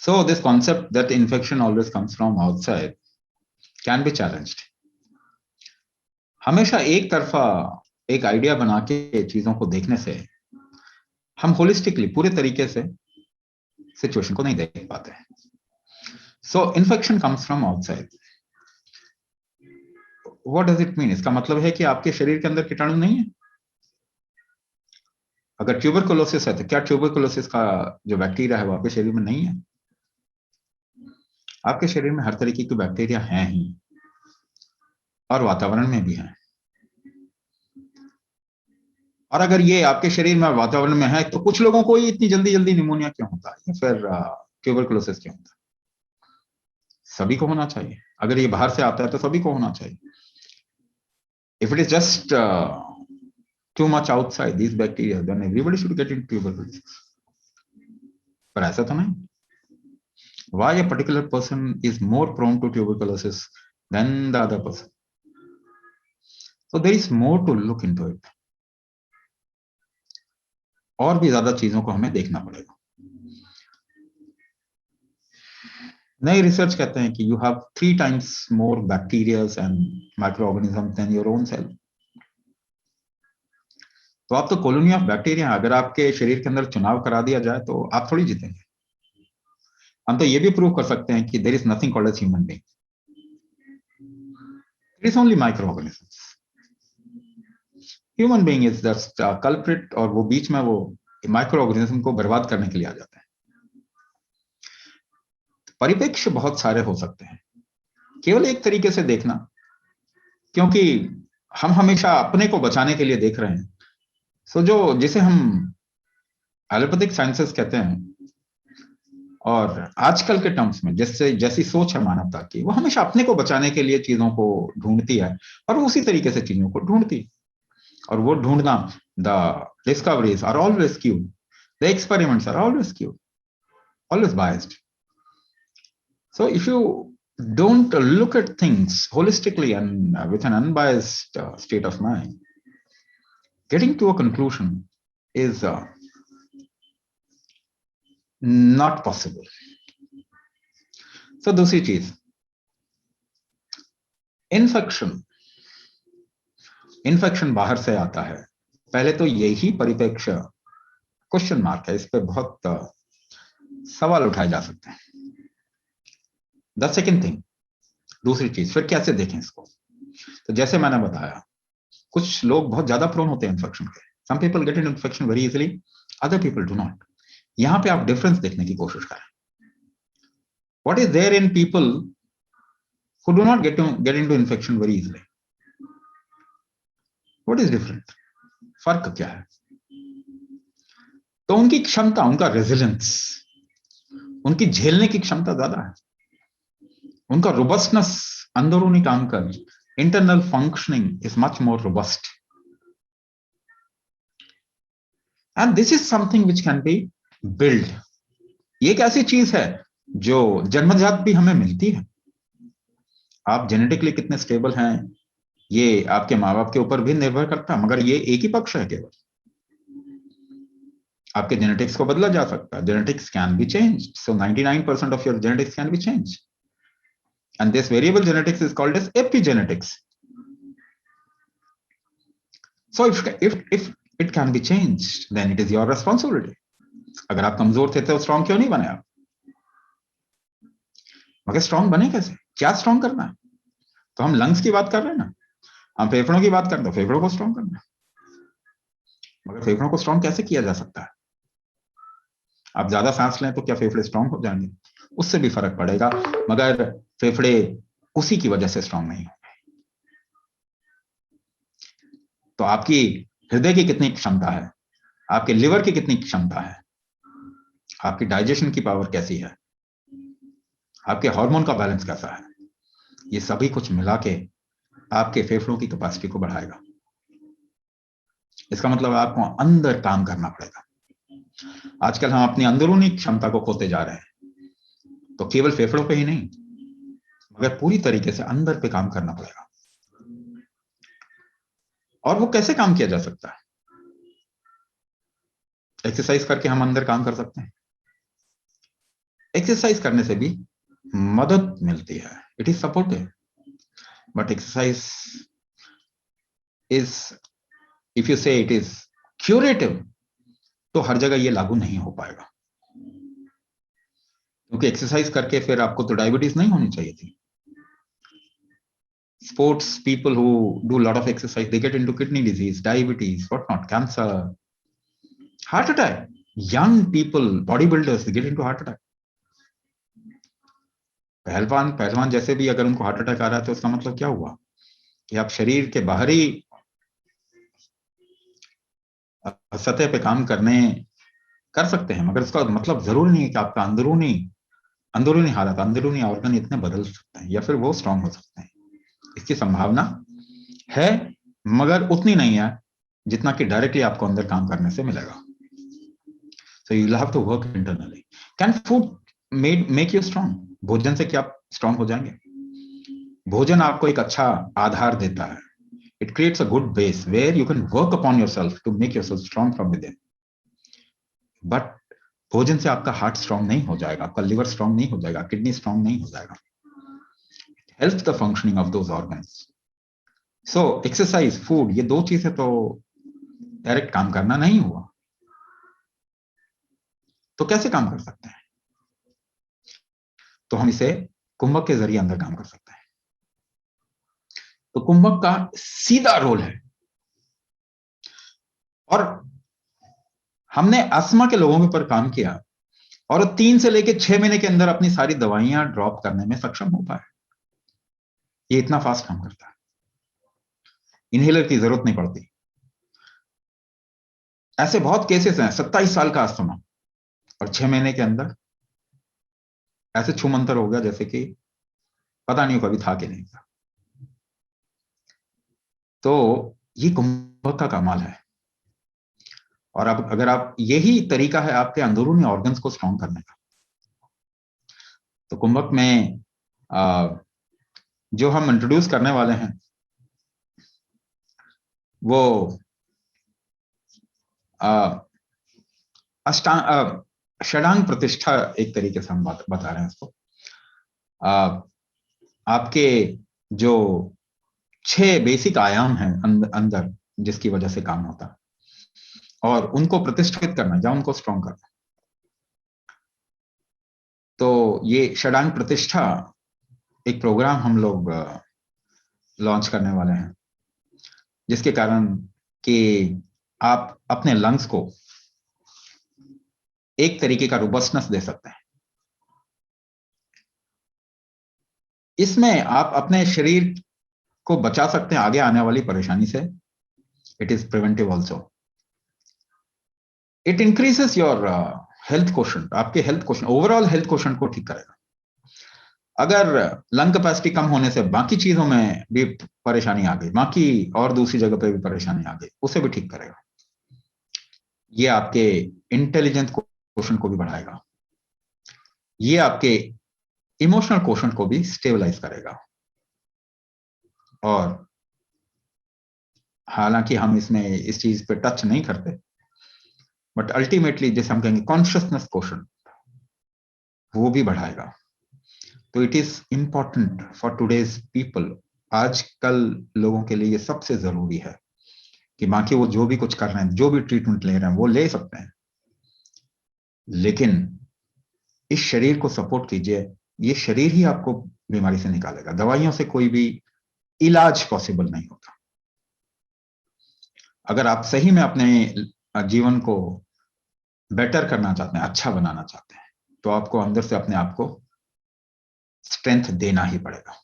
So this concept that infection always comes from outside can be challenged. हमेशा एक तरफा एक आइडिया बना के चीजों को देखने से हम होलिस्टिकली पूरे तरीके से सिचुएशन को नहीं देख पाते हैं. So infection comes from outside. What does it mean? इसका मतलब है कि आपके शरीर के अंदर कीटाणु नहीं है. अगर ट्यूबरकुलोसिस है तो क्या ट्यूबरकुलोसिस का जो बैक्टीरिया है वो आपके शरीर में नहीं है? आपके शरीर में हर तरीके की बैक्टीरिया हैं ही, और वातावरण में भी है. और अगर ये आपके शरीर में वातावरण में है तो कुछ लोगों को ही इतनी जल्दी जल्दी निमोनिया क्यों होता है या फिर ट्यूबरकुलोसिस क्यों होता है? सभी को होना चाहिए. अगर ये बाहर से आता है तो सभी को होना चाहिए. If it is just too much outside these bacteria, then everybody should get into tuberculosis. पर ऐसा तो नहीं. Why a particular person is more prone to tuberculosis than the other person? So there is more to look into it. और भी ज्यादा चीजों को हमें देखना पड़ेगा. नए रिसर्च कहते हैं कि you have 3 times more bacteria and microorganisms than your own cell. तो आप तो कॉलोनी ऑफ बैक्टीरिया. अगर आपके शरीर के अंदर चुनाव करा दिया जाए तो आप थोड़ी जीतेंगे. हम तो ये भी प्रूव कर सकते हैं कि there is nothing called as human being. It is only microorganisms. Human being is just culprit, और वो बीच में वो माइक्रोऑर्गेनिज्म को बर्बाद करने के लिए आ जाते हैं. परिप्रेक्ष्य बहुत सारे हो सकते हैं. केवल एक तरीके से देखना, क्योंकि हम हमेशा अपने को बचाने के लिए देख रहे हैं. सो जो जिसे हम एलोपैथिक साइंसेस कहते हैं, और आजकल के टर्म्स में जैसी सोच है मानवता की, वो हमेशा अपने को बचाने के लिए चीजों को ढूंढती है, और उसी तरीके से चीजों को ढूंढती है. और वो ढूंढना, the discoveries are always skewed, the experiments are always skewed, always biased. So if you don't look at things holistically and with an unbiased state of mind, getting to a conclusion is not possible. So दूसरी चीज, infection बाहर से आता है. पहले तो यही परिप्रेक्ष्य क्वेश्चन मार्क है. इस पे बहुत सवाल उठाए जा सकते हैं. द सेकेंड थिंग, दूसरी चीज, फिर कैसे देखें इसको? तो जैसे मैंने बताया, कुछ लोग बहुत ज्यादा प्रोन होते हैं इन्फेक्शन के. Some people get in infection very easily, other people do not. यहां पे आप डिफरेंस देखने की कोशिश करें. What is there in people who do not get into infection very easily? What is different? फर्क क्या है? तो उनकी क्षमता, उनका रेजिलेंस, उनकी झेलने की क्षमता ज्यादा है. उनका रोबस्टनेस, अंदरूनी काम कर, internal functioning is much more robust. And this is something which can be build. ये एक ऐसी चीज है जो जन्मजात भी हमें मिलती है. आप जेनेटिकली कितने स्टेबल हैं, ये आपके माँ बाप के ऊपर भी निर्भर करता है, मगर ये एक ही पक्ष है केवल. आपके जेनेटिक्स को बदला जा सकता है. Genetics can be changed. So 99% of your genetics can be changed, and this variable genetics is called as epigenetics. So if it can be changed, then it is your responsibility. अगर आप कमजोर थे तो स्ट्रांग क्यों नहीं बने आप? मगर स्ट्रांग बने कैसे? क्या स्ट्रांग करना है? तो हम लंग्स की बात कर रहे हैं ना, हम फेफड़ों की बात कर रहे हैं. फेफड़ों को स्ट्रांग करना है, मगर फेफड़ों को स्ट्रांग कैसे किया जा सकता है? आप ज्यादा सांस लें तो क्या फेफड़े स्ट्रांग हो जाएंगे? उससे भी फर्क पड़ेगा, मगर फेफड़े उसी की वजह से स्ट्रांग नहीं होंगे. तो आपकी हृदय की कितनी क्षमता है, आपके लिवर की कितनी क्षमता है, आपकी डाइजेशन की पावर कैसी है, आपके हार्मोन का बैलेंस कैसा है, ये सभी कुछ मिला के आपके फेफड़ों की कैपेसिटी को बढ़ाएगा. इसका मतलब आपको अंदर काम करना पड़ेगा. आजकल हम अपनी अंदरूनी क्षमता को खोते जा रहे हैं. तो केवल फेफड़ों पे ही नहीं, मगर पूरी तरीके से अंदर पे काम करना पड़ेगा. और वो कैसे काम किया जा सकता है? एक्सरसाइज करके हम अंदर काम कर सकते हैं. एक्सरसाइज करने से भी मदद मिलती है, it is supportive, but exercise is, if you से इट इज क्यूरेटिव, तो हर जगह ये लागू नहीं हो पाएगा, क्योंकि एक्सरसाइज करके फिर आपको तो डायबिटीज नहीं होनी चाहिए थी। Sports people who do a lot of exercise, they get into kidney disease, diabetes, whatnot, cancer, heart attack. Young people, bodybuilders, they get into heart attack. पहलवान पहलवान जैसे भी अगर उनको हार्ट अटैक आ रहा है तो उसका मतलब क्या हुआ कि आप शरीर के बाहरी सतह पे काम कर सकते हैं, मगर उसका मतलब जरूरी नहीं है कि आपका अंदरूनी हालत, अंदरूनी ऑर्गन इतने बदल सकते हैं या फिर वो स्ट्रांग हो सकते हैं। इसकी संभावना है, मगर उतनी नहीं है जितना कि डायरेक्टली आपको अंदर काम करने से मिलेगा। So you will have to work internally. Can food make you strong? भोजन से क्या आप स्ट्रांग हो जाएंगे? भोजन आपको एक अच्छा आधार देता है। It creates a good base where you can work upon yourself to make yourself strong from within. But भोजन से आपका हार्ट स्ट्रांग नहीं हो जाएगा, आपका लिवर स्ट्रांग नहीं हो जाएगा, किडनी स्ट्रांग नहीं हो जाएगा। It helps the functioning of those organs. So exercise, food, ये दो चीजें तो डायरेक्ट काम करना नहीं हुआ, तो कैसे काम कर सकते हैं? तो हम इसे कुंभक के जरिए अंदर काम कर सकते हैं। तो कुंभक का सीधा रोल है, और हमने अस्थमा के लोगों के ऊपर काम किया और 3 से लेकर 6 महीने के अंदर अपनी सारी दवाइयां ड्रॉप करने में सक्षम हो पाए। ये इतना फास्ट काम करता है, इनहेलर की जरूरत नहीं पड़ती। ऐसे बहुत केसेस हैं, 27 साल का अस्थमा और 6 महीने के अंदर ऐसे छूमंतर हो गया जैसे कि पता नहीं कभी था कि नहीं था। तो ये कुंभक का कमाल है। और अब अगर आप, यही तरीका है आपके अंदरूनी ऑर्गन्स को स्ट्रांग करने का। तो कुंभक में जो हम इंट्रोड्यूस करने वाले हैं वो षडांग प्रतिष्ठा, एक तरीके से हम बता रहे हैं इसको। आपके जो 6 बेसिक आयाम हैं अंदर जिसकी वजह से काम होता है, और उनको प्रतिष्ठित करना या उनको स्ट्रांग करना। तो ये षडांग प्रतिष्ठा एक प्रोग्राम हम लोग लॉन्च करने वाले हैं, जिसके कारण कि आप अपने लंग्स को एक तरीके का रोबस्टनेस दे सकते हैं। इसमें आप अपने शरीर को बचा सकते हैं आगे आने वाली परेशानी से। It is preventive also. It increases your health quotient, आपके health quotient, overall health quotient को ठीक करेगा। अगर लंग कैपेसिटी कम होने से बाकी चीजों में भी परेशानी आ गई, बाकी और दूसरी जगह पे भी परेशानी आ गई, उसे भी ठीक करेगा। ये आपके इंटेलिजेंस क्वोशंट को भी बढ़ाएगा, ये आपके इमोशनल क्वोशंट को भी स्टेबलाइज करेगा। और हालांकि हम इसमें इस चीज पे टच नहीं करते, बट अल्टीमेटली जैसे हम कहेंगे कॉन्शियसनेस क्वोशंट, वो भी बढ़ाएगा। तो it is important for today's people. आजकल लोगों के लिए ये सबसे जरूरी है कि बाकी वो जो भी कुछ कर रहे हैं, जो भी ट्रीटमेंट ले रहे हैं, वो ले सकते हैं, लेकिन इस शरीर को सपोर्ट कीजिए। ये शरीर ही आपको बीमारी से निकालेगा, दवाइयों से कोई भी इलाज पॉसिबल नहीं होता। अगर आप सही में अपने जीवन को बेटर करना चाहते हैं, अच्छा बनाना चाहते हैं, तो आपको अंदर से अपने आप को स्ट्रेंथ देना ही पड़ेगा।